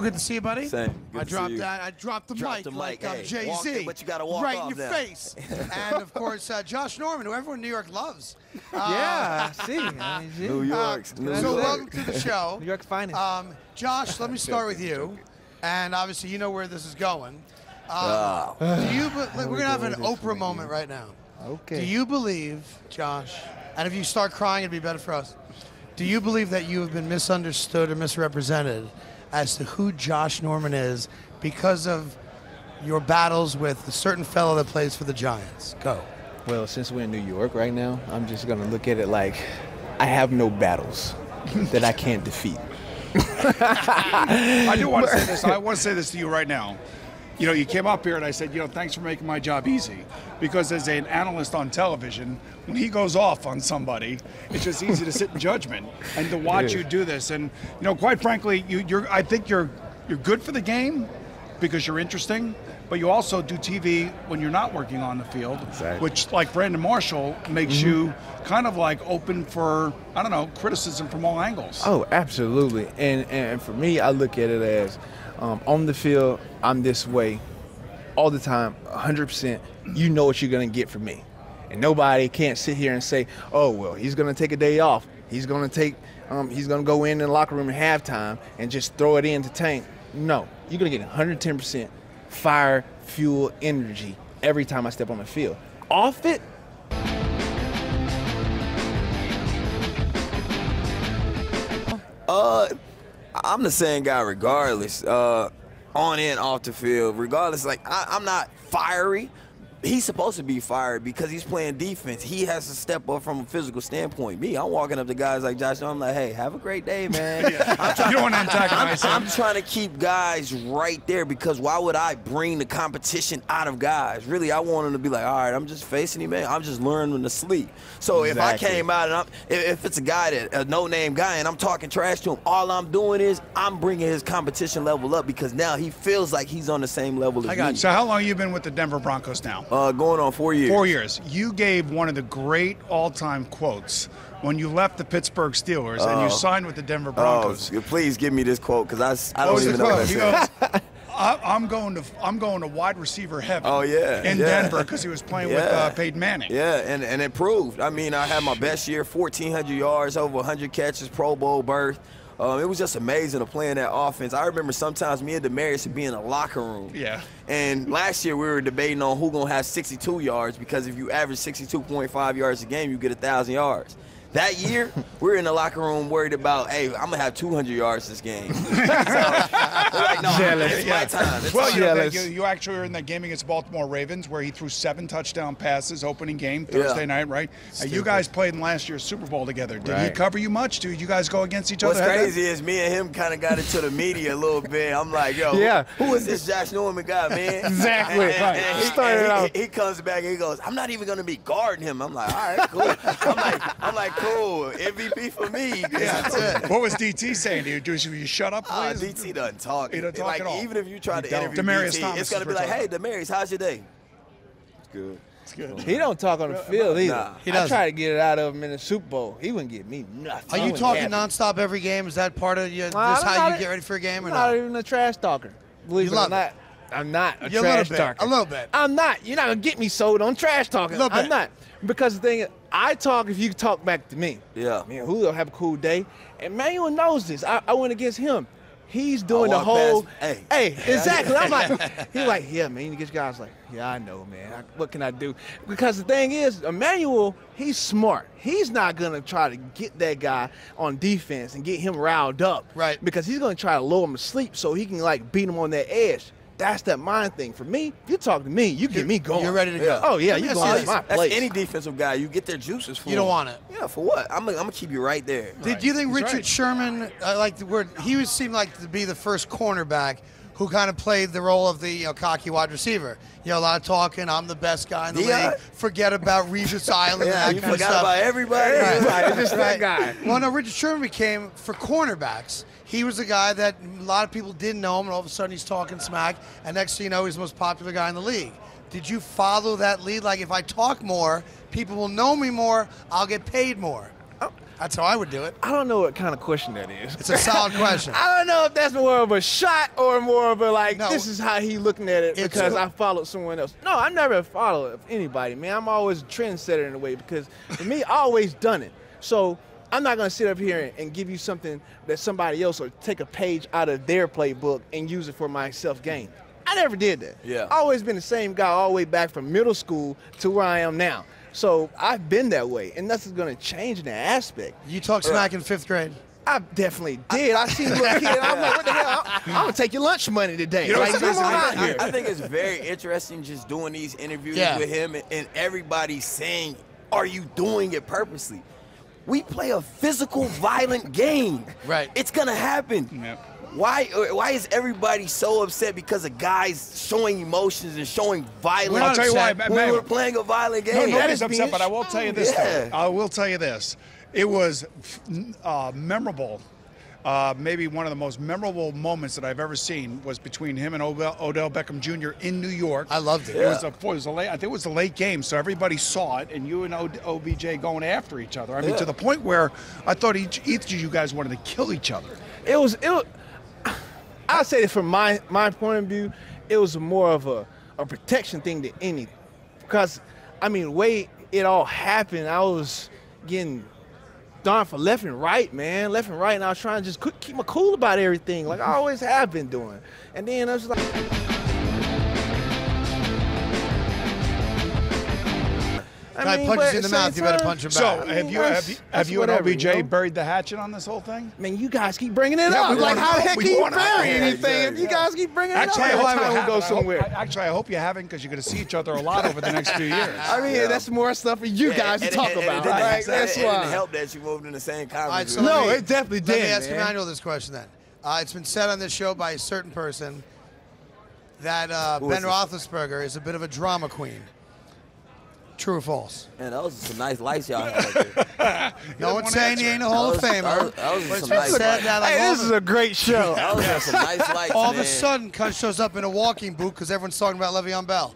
Good to see you, buddy. Same. Good I to dropped see you. that. I dropped the mic like Hey, Jay-Z. but you got to walk right off in your now. face. And, of course, Josh Norman, who everyone in New York loves. Yeah, I see. New York. So welcome to the show. New York finest. Josh, let me start with you. And obviously, you know where this is going. Oh. We're going to have an Oprah moment right now. Okay. Do you believe, Josh, and if you start crying, it'd be better for us, do you believe that you have been misunderstood or misrepresented as to who Josh Norman is because of your battles with a certain fellow that plays for the Giants? Go. Well, since we're in New York right now, I'm just going to look at it like I have no battles that I can't defeat. I do want to say this. I want to say this to you right now. You know, you came up here and I said, thanks for making my job easy. Because as an analyst on television, when he goes off on somebody, it's just easy to sit in judgment and to watch you do this. And, quite frankly, I think you're good for the game because you're interesting, but you also do TV when you're not working on the field, which, like Brandon Marshall, makes you kind of like open for, I don't know, criticism from all angles. Oh, absolutely. And for me, I look at it as on the field, I'm this way all the time, 100%. You know what you're going to get from me. And nobody can't sit here and say, oh, well, he's going to take a day off. He's going to go in the locker room at halftime and just throw it into tank. No, you're going to get 110% fire, fuel, energy every time I step on the field. Off it, I'm the same guy regardless, on and off the field. Regardless, like I'm not fiery. He's supposed to be fired because he's playing defense. He has to step up from a physical standpoint. Me, I'm walking up to guys like Josh, I'm like, hey, have a great day, man. You don't want to antagonize him. I'm trying to keep guys right there because why would I bring the competition out of guys? Really, I want them to be like, all right, I'm just facing him, man. I'm just learning to sleep. So if I came out and if it's a guy a no-name guy and I'm talking trash to him, all I'm doing is I'm bringing his competition level up because now he feels like he's on the same level as me. So how long have you been with the Denver Broncos now? Going on 4 years. 4 years. You gave one of the great all-time quotes when you left the Pittsburgh Steelers and you signed with the Denver Broncos. Please give me this quote because I don't even know what he goes, I'm going to wide receiver heaven. In Denver because he was playing with Peyton Manning. Yeah, and it proved. I mean, I had my best year, 1,400 yards, over 100 catches, Pro Bowl berth. It was just amazing to play in that offense. I remember sometimes me and Demarius would be in a locker room. Yeah. And last year we were debating on who gonna have 62 yards because if you average 62.5 yards a game, you get 1,000 yards. That year, we're in the locker room worried about, hey, I'm going to have 200 yards this game. So, like, no, it's my time. You actually were in that game against Baltimore Ravens where he threw 7 touchdown passes opening game Thursday night, right? You guys played in last year's Super Bowl together. Did he cover you much? Did you guys go against each other? What's crazy is me and him kind of got into the media a little bit. I'm like, yo, who is this Josh Norman guy, man? Exactly. And he comes back and he goes, I'm not even going to be guarding him. I'm like, all right, cool. I'm like, cool. MVP for me. What was DT saying to you? Do you shut up, please? DT doesn't talk. He doesn't talk at all. Even if you try to interview DT, it's going to be like, hey, Demarius, how's your day? It's good. It's good. He don't talk on the field either. Nah, I try to get it out of him in the Super Bowl. He wouldn't get me nothing. Are you talking nonstop every game? Is that part of you? This how you get ready for a game or not? Not even a trash talker. Believe it or not. I'm not a trash talker. A little bit. I'm not. You're not going to get me sold on trash talking. I'm not. Because the thing is, I talk if you talk back to me. Yeah. Man, Julio have a cool day. And Emmanuel knows this. I went against him. He's doing the whole. Hey, exactly. I'm like, he's like, yeah, man. You get guys like, yeah, I know, man. What can I do? Because the thing is, Emmanuel, he's smart. He's not going to try to get that guy on defense and get him riled up. Right. Because he's going to try to lull him to sleep so he can, like, beat him on that edge. That's that mind thing. For me, you talk to me, you get me going. You're ready to go. Oh, yeah, you going to my place. That's any defensive guy. You get their juices for You don't want it. Yeah, for what? I'm going to keep you right there. Did you think Richard Sherman, like the word, he seemed like to be the first cornerback who kind of played the role of the cocky wide receiver? A lot of talking. I'm the best guy in the league. Forget about Regis Island. Yeah, and you that kind forgot of stuff. about everybody. Right. Just that guy. Well, no, Richard Sherman became, for cornerbacks, he was a guy that a lot of people didn't know him, and all of a sudden he's talking smack, and next thing you know, he's the most popular guy in the league. Did you follow that lead? Like, if I talk more, people will know me more, I'll get paid more. That's how I would do it. I don't know what kind of question that is. It's a solid question. I don't know if that's more of a shot or more of a like, No. this is how he looking at it because I followed someone else. No, I never followed anybody, man. I'm always a trendsetter in a way because for me, I always done it. So I'm not going to sit up here and give you something that somebody else or take a page out of their playbook and use it for my self-gain. I never did that. Yeah. I always been the same guy all the way back from middle school to where I am now. So I've been that way, and nothing's going to change in that aspect. You talk smack in 5th grade. I definitely did. I seen a little kid, and I'm like, what the hell? I'm going to take your lunch money today. You know Like, what's come on amazing? out here. I think it's very interesting just doing these interviews with him and everybody saying, are you doing it purposely? We play a physical, violent game. Right. It's going to happen. Yep. Why is everybody so upset because of guys showing emotions and showing violence? Well, I'll tell you why, when man. we're playing a violent No, game. nobody's upset, but I will tell you this. Yeah. Though. I will tell you this. It was memorable. Maybe one of the most memorable moments that I've ever seen was between him and Odell Beckham Jr. in New York. I loved it. It was a late. I think it was a late game, so everybody saw it, and you and OBJ going after each other. I mean, to the point where I thought each of you guys wanted to kill each other. It was I'll say that from my point of view, it was more of a protection thing than anything. Because, I mean, the way it all happened, I was getting darn for left and right, man. Left and right, and I was trying to just keep my cool about everything, like I always have been doing. And then I was just like... Guy punches you in the mouth, you better punch him back. So, have you and OBJ buried the hatchet on this whole thing? Man, you guys keep bringing it Yeah, up. we Like, wanna how the know. heck We can you wanna know. bury Yeah, anything if you guys keep bringing it up? Actually, Every time we go somewhere. Actually, I hope you haven't, because you're going to see each other a lot over the next few years. I mean, that's more stuff for you guys to talk about. Right? That's it didn't why. help that you moved in the same All right, conference. so No, let me- it definitely Let me did, ask man. Emmanuel this question then. It's been said on this show by a certain person that Who Ben is this? Roethlisberger is a bit of a drama queen. True or false? Man, those are some nice lights y'all had there. No one's saying he ain't a Hall of That Famer. was But it's some been nice said lights. that like, Hey, this is a great show. Those are some nice lights, all of a man. sudden, Cunt shows up in a walking boot because everyone's talking about Le'Veon Bell.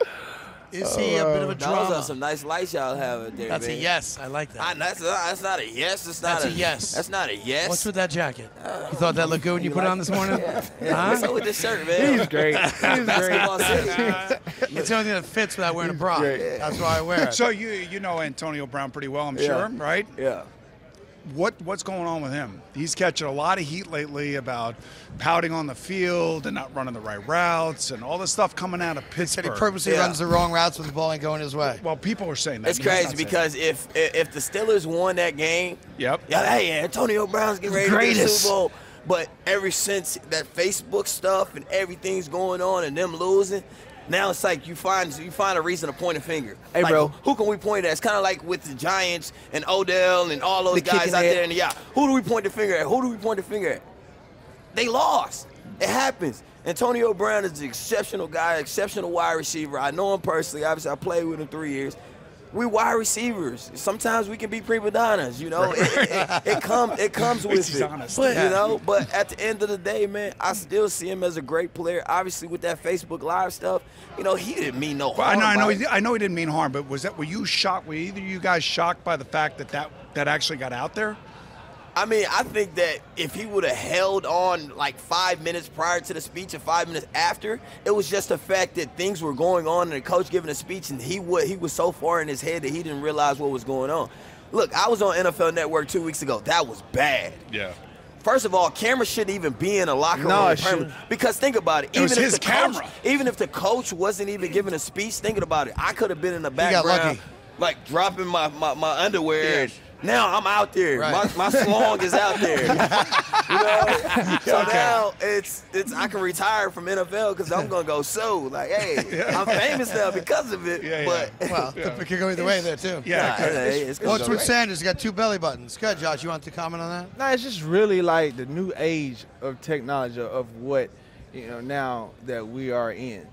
Is he a bit of a Those drama? are some nice lights y'all have out there, That's a man. yes. I like that. That's not a yes. That's not That's a yes. That's not a yes. What's with that jacket? You thought that looked good when you put it on this morning? What's up with this shirt, man? He's great. He's great. Basketball City. It's the only thing that fits without wearing a bra. great. That's why I wear it. So you know Antonio Brown pretty well, I'm sure, right? Yeah. What's going on with him? He's catching a lot of heat lately about pouting on the field and not running the right routes and all this stuff coming out of Said Pittsburgh. he purposely Yeah. runs the wrong routes when the ball ain't going his way. Well, people are saying that. It's He's not crazy saying because if the Steelers won that game, Yep. yeah, hey, Antonio Brown's getting ready to win the Greatest. Super Bowl. But ever since that Facebook stuff and everything's going on and them losing, now it's like you find a reason to point a finger. Hey, like, bro. who can we point at? It's kind of like with the Giants and Odell and all those The guys kicking out head. there. And yeah, who do we point the finger at? Who do we point the finger at? They lost. It happens. Antonio Brown is an exceptional guy, exceptional wide receiver. I know him personally. Obviously, I played with him 3 years. We wide receivers. Sometimes we can be prima donnas, you know. It comes with He's it. honest. But, you know, but at the end of the day, man, I still see him as a great player. Obviously, with that Facebook Live stuff, you know, he didn't mean no Well, harm. I know he didn't mean harm, but were you shocked? Were either of you guys shocked by the fact that actually got out there? I mean, I think that if he would have held on like 5 minutes prior to the speech and 5 minutes after, it was just the fact that things were going on and the coach giving a speech and he was so far in his head that he didn't realize what was going on. Look, I was on NFL Network 2 weeks ago. That was bad. Yeah. First of all, cameras shouldn't even be in a locker room. No, it permanently. shouldn't. Because think about it. It was even if his the camera. Coach, even if the coach wasn't even giving a speech, thinking about it, I could have been in the got background, lucky. like dropping my underwear. And now I'm out there. Right. My slong is out there. You know? So now it's I can retire from NFL because I'm gonna go sue. Like, hey, I'm famous now because of it. Yeah, but Well, it could go either way there, too. Yeah. it's gonna What's go with right. Sanders? He's got 2 belly buttons. Good, Josh. You want to comment on that? No, it's just really like the new age of technology of what, now that we are in.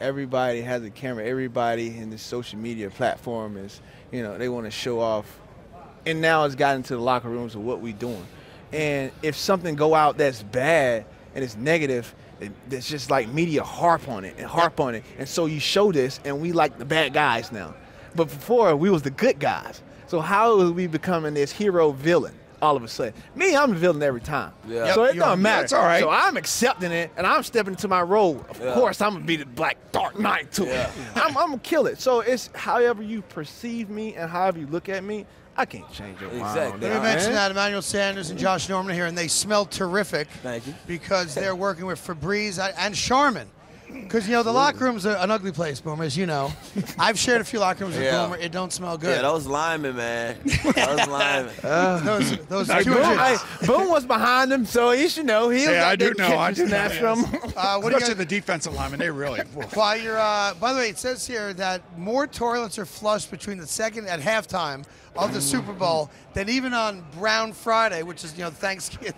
Everybody has a camera. Everybody in the social media platform is, they want to show off. And now it's gotten to the locker rooms of what we doing. And if something go out that's bad and it's negative, it's just like media harp on it. And so you show this and we like the bad guys now. But before we was the good guys. So how are we becoming this hero villain? all of a sudden. Me, I'm the villain every time. Yeah. So it Yep, don't matter. that's all right. So I'm accepting it, and I'm stepping into my role. Of course, I'm going to be the Black Dark Knight to it. I'm going to kill it. So it's however you perceive me and however you look at me, I can't change your mind on Exactly. that, Let me mention man. that Emmanuel Sanders and Josh Norman are here, and they smell terrific. Thank you. Because they're working with Febreze and Charmin. Because, you know, the locker room's an ugly place, Boomer, as you know. I've shared a few locker rooms with Boomer. It don't smell good. Yeah, those linemen, man. Those linemen. Those Hey, 200. Hey, Boone was behind him, so he should know. He was Yeah, I do know. I do snatch from him. What do you Especially guys, the defensive linemen, they really. while you're, by the way, it says here that more toilets are flushed between the second at halftime of the Super Bowl than even on Brown Friday, which is, you know, Thanksgiving.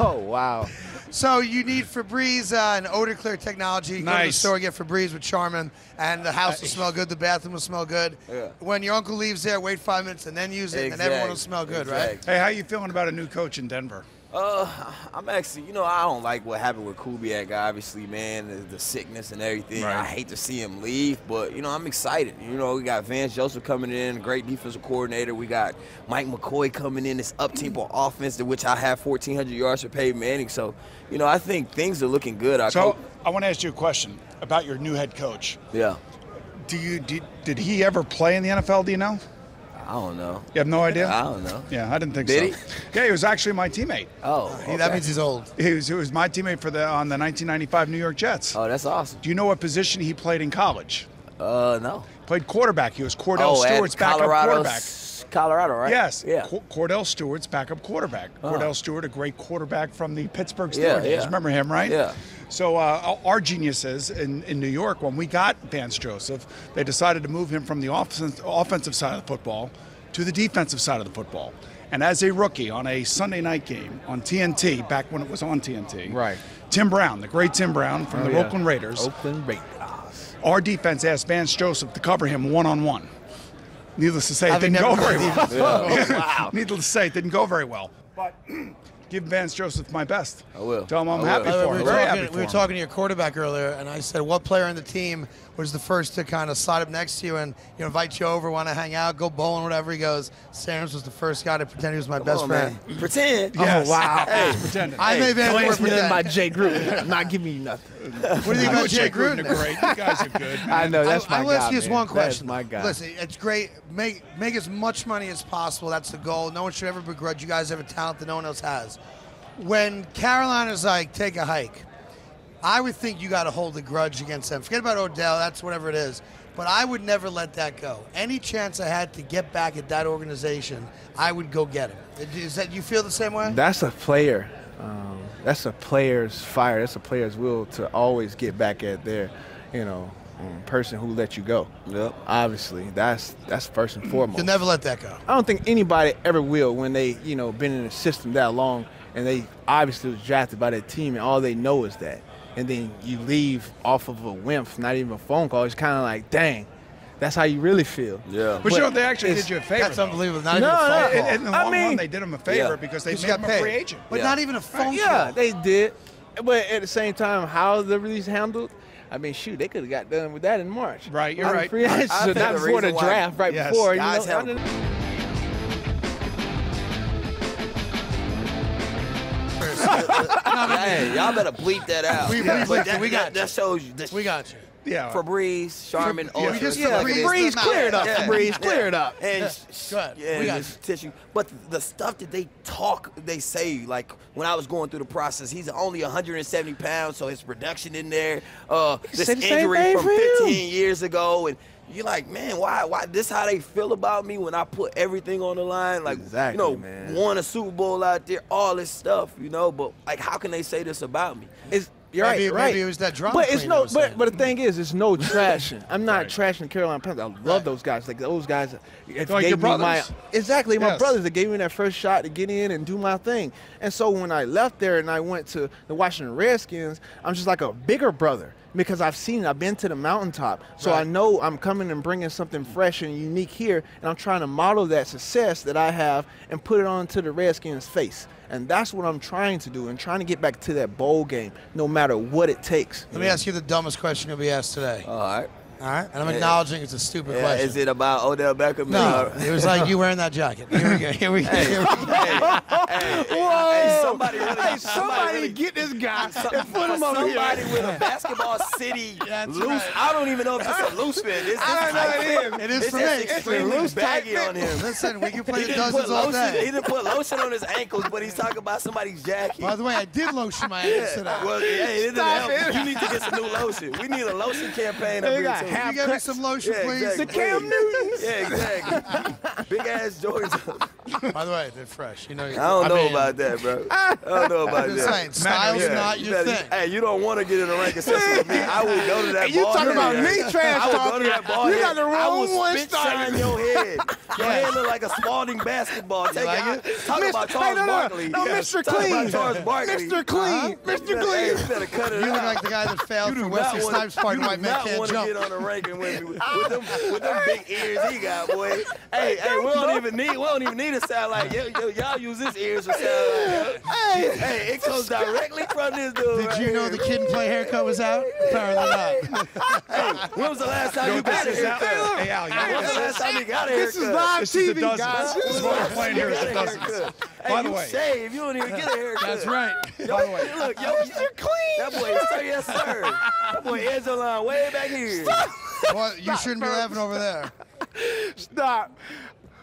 Oh, wow. So you need Febreze and odor clear technology. You go to the Nice. store, get Febreze with Charmin, and the house will smell good. The bathroom will smell good. Yeah. When your uncle leaves there, wait 5 minutes and then use it, and everyone will smell good, right? Hey, how you feeling about a new coach in Denver? I'm actually, you know, I don't like what happened with Kubiak, obviously, man, the sickness and everything. Right. I hate to see him leave, but, you know, I'm excited. You know, we got Vance Joseph coming in, great defensive coordinator. We got Mike McCoy coming in, this up-tempo offense, to which I have 1,400 yards for Peyton Manning. So, you know, I think things are looking good. So I want to ask you a question about your new head coach. Yeah, Did he ever play in the NFL? Do you know? I don't know. You have no idea? I don't know. Yeah, I didn't think Did so. Yeah, he was actually my teammate. Oh, That means he's old. He was my teammate on the 1995 New York Jets. Oh, that's awesome. Do you know what position he played in college? No. Played quarterback. He was Cordell Stewart's at backup quarterback. Colorado, right? Yes. Yeah. Cordell Stewart's backup quarterback. Cordell Stewart, a great quarterback from the Pittsburgh Steelers. Yeah, You yeah. remember him, right? Yeah. So our geniuses in New York, when we got Vance Joseph, they decided to move him from the offensive side of the football to the defensive side of the football. And as a rookie on a Sunday night game on TNT, back when it was on TNT, Right. Tim Brown, the great Tim Brown from the yeah. Oakland Raiders, Oakland Raiders. our defense asked Vance Joseph to cover him one-on-one. Needless to say, it Having didn't go never very played well. Wow. Needless to say, it didn't go very well. But give Vance Joseph my best. I will. Tell him I'm I will. happy By the for way, him. we were Very talking- happy for we were him. talking to your quarterback earlier, and I said, what player on the team was the first to kind of slide up next to you and invite you over, want to hang out, go bowling, whatever? He goes, Sanders was the first guy to pretend he was my best Come on, friend. man. Pretend. Yes. Oh, wow. Hey, pretending. I may be able to Don't ask me nothing pretend. about Jay Gruden. I'm not giving you nothing. What do you think I know about Jay Jake Gruden Gruden? are great. You guys are good. Man. I know, that's I my will guy, ask you just man. one question. That's my guy. Listen, it's great. Make as much money as possible. That's the goal. No one should ever begrudge. You guys have a talent that no one else has. When Carolina's like, take a hike, I would think you got to hold a grudge against them. Forget about Odell. That's whatever it is. But I would never let that go. Any chance I had to get back at that organization, I would go get him. Is that you feel the same way? That's a player. That's a player's fire. That's a player's will to always get back at their, person who let you go. Yep. Obviously, that's first and foremost. You'll never let that go. I don't think anybody ever will when they, been in the system that long and they obviously was drafted by that team and all they know is that. And then you leave off of a whim, not even a phone call. It's kind of like, dang, that's how you really feel. Yeah. But they actually did you a favor. That's though. unbelievable. Not No, even a phone no, call. In the I long mean- run, they did him a favor Yeah. because they Just made got him a paid. free agent. But Yeah. not even a phone Yeah, call. they did. But at the same time, how the release handled, I mean, shoot, they could have got done with that in March. Right, you're On the right. Free agency, I so think not the before the reason why- draft, right Yes, before. guys I have- didn't- Hey, y'all better bleep that out. We But bleeped it. that, We got that shows you. We got you. Yeah. Febreze, Charmin, Yeah, we Ultra. just Yeah, Febreze, Febreze, the clear it up. Yeah. Febreze, clear it up. And Good. yeah, We got just tissue. But the stuff that they say, like when I was going through the process, he's only 170 pounds, so his production in there, this say the same injury thing from for him. 15 years ago, and you're like, man, why this how they feel about me when I put everything on the line? Like, Exactly, man. won a Super Bowl out there, all this stuff, but like, how can they say this about me? You're right, Maybe- right. maybe it was that drama But it's queen no. that was saying. But the thing is, it's no trashing. I'm not Right. trashing the Carolina Panthers. I love those guys. Like those guys, Like your brothers. Exactly, my Yes. brothers that gave me that first shot to get in and do my thing. And so when I left there and I went to the Washington Redskins, I'm just like a bigger brother because I've seen it. I've been to the mountaintop, so I Right. know I'm coming and bringing something fresh and unique here, and I'm trying to model that success that I have and put it onto the Redskins' face. And that's what I'm trying to do and trying to get back to that bowl game no matter what it takes. Let me ask you the dumbest question you'll be asked today. All right. All right, and I'm acknowledging it's a stupid question. Is it about Odell Beckham? No, it was like you wearing that jacket. Here we go. Here we go. Hey, somebody really get this guy and put him over somebody here. with a Basketball City loose. right. I don't even know if it's a loose fit. I don't know It is It's for just me. extremely loose baggy tight on him. Listen, we can play He the didn't put dozens all lotion. day. He didn't put lotion on his ankles, but he's talking about somebody's jacket. By the way, I did lotion my ankles today. Well, hey, it didn't Stop help. it. You need to get some new lotion. We need a lotion campaign up They here got too. Can you get me some lotion, Yeah, please? exactly. The Cam Newtons. Yeah, exactly. Big ass Jordans. By the way, they're fresh. You know. I don't know about that, bro. I don't know about I'm just that. saying, style's Yeah, not you your better- thing. Hey, you don't want to get in a ranking session with me. I will go to that You ball talking head. about me trash I will go talking? to that ball You head. got the I wrong will one spit started. shine your head. Your head look like a Spalding basketball. Take like it. Talk about Charles Barkley. No, Mr. Talk Clean. about Charles Barkley. Mr. Clean. Mr. Hey, Clean. you better cut it You look out. like the guy that failed You for do Wesley not want Snipes' part in White Man Can't to Jump. get on a ranking with me with them big ears he got, boy. Hey, we don't even need to sound like y'all use this ears to sound like. Hey, it comes directly from this dude. Did you know the Kid and Play haircut was out? Apparently not. Hey, when was the last time you got a haircut? Hey, Al, When was the last time you got a haircut? This is live This is the TV, dozens. guys. This is what we're playing here is the You got a dozens. haircut. By Hey, the you way, shave, you don't even get a haircut. That's right. by the way, Look, yo, that boy, sir, yes, sir. That boy, edge on line way back here. Well, you shouldn't be laughing over there. Stop.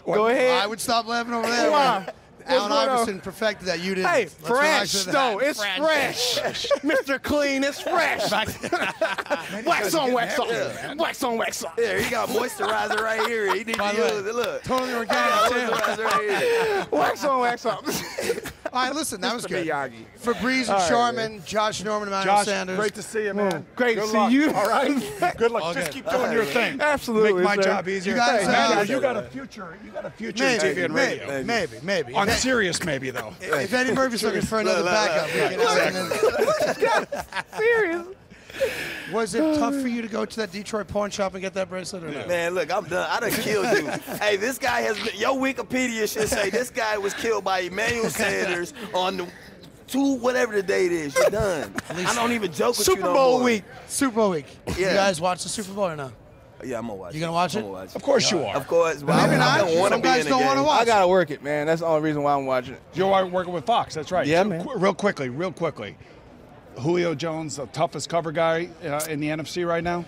Go ahead. I would stop laughing over there. Why? Allen going on? Iverson perfected that. You didn't. Hey, Let's relax fresh with though. that. It's fresh. Mr. Clean, it's fresh. Wax on, wax on. Wax on, wax on. Yeah, he got moisturizer right here. He need By to the way, use it. Look. Totally organic, too. Moisturizer right here. Wax on, wax on. All right, listen, that was Mr. good. Miyagi. Febreze and Charmin, Josh Norman, Emmanuel Josh, Sanders. great to see you, man. Great Good to see luck. you. All right. Good luck. All Just good. keep doing your thing. Absolutely, Make my sir. job easier. You guys, Emmanuel, you got a future. You got a future in TV and radio. Maybe. On Sirius, maybe though. If Eddie Murphy's looking for another backup, we can Serious. Was it tough for you to go to that Detroit pawn shop and get that bracelet or no? Man, look, I'm done. I done killed you. Hey, this guy has been, your Wikipedia should say this guy was killed by Emmanuel Sanders on the whatever the date is. You're done. I don't even joke with you Super no Bowl more. week. Super Bowl week. Yeah. You guys watch the Super Bowl or no? Yeah, I'm gonna watch. You gonna watch I'm it? gonna watch Of course you are. Of course. But Maybe I not. don't want to Some be guys in the don't game. want to watch. I gotta work it, man. That's the only reason why I'm watching it. You're working with Fox. That's right. Yeah, So, man. Real quickly. Julio Jones, the toughest cover guy in the NFC right now.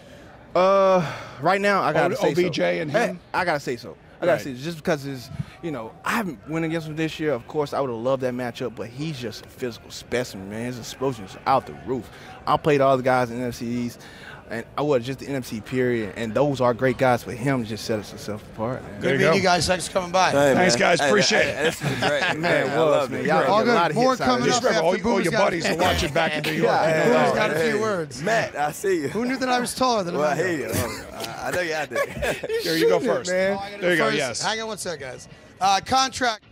Right now, I gotta say OBJ so. and him? Hey, I gotta say so. I gotta say just because it's, I haven't went against him this year. Of course, I would have loved that matchup, but he's just a physical specimen, man. His explosion is out the roof. I played all the guys in the NFC East, and I was just the NFC period, and those are great guys. But him just set himself apart, man. Good meeting you guys. Thanks for coming by. Hey, Thanks, man. guys. Hey, Appreciate hey, it. This is great. Man, I love man. it. Y'all All got a lot good. of More hits out coming of up this. after All your Boomer's got- buddies are watching back in New York. Yeah. Boomer's got a Hey, few words. Matt, I see you. Who knew that I was taller than him? Well, I hear you. I know you out there. There you go first. man. Oh, I gotta There you go. first. Yes. Hang on one sec, guys. Contract.